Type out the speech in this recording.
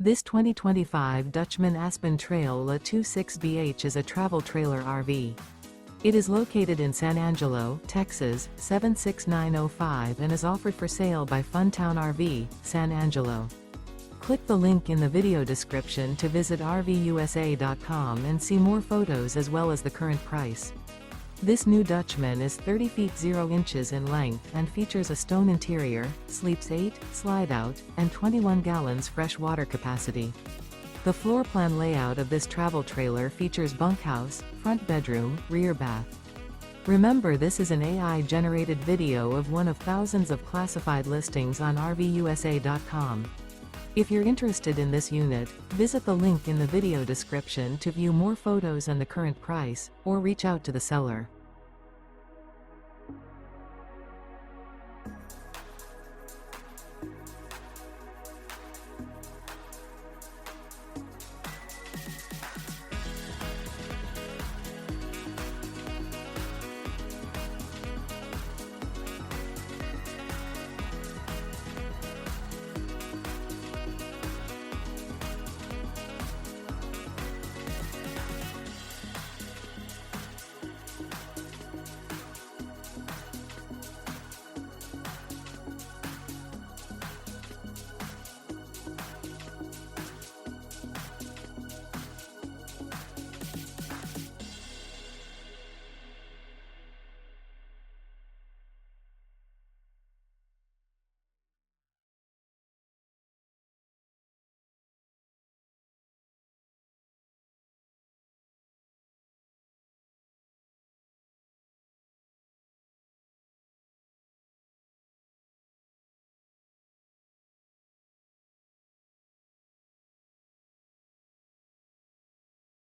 This 2025 Dutchmen Aspen Trail La 26BH is a travel trailer RV. It is located in San Angelo, Texas, 76905 and is offered for sale by Funtown RV, San Angelo. Click the link in the video description to visit RVUSA.com and see more photos as well as the current price. This new Dutchmen is 30 feet 0 inches in length and features a stone interior, sleeps 8, slide-out, and 21 gallons fresh water capacity. The floor plan layout of this travel trailer features bunkhouse, front bedroom, rear bath. Remember, this is an AI-generated video of one of thousands of classified listings on RVUSA.com. If you're interested in this unit, visit the link in the video description to view more photos and the current price, or reach out to the seller.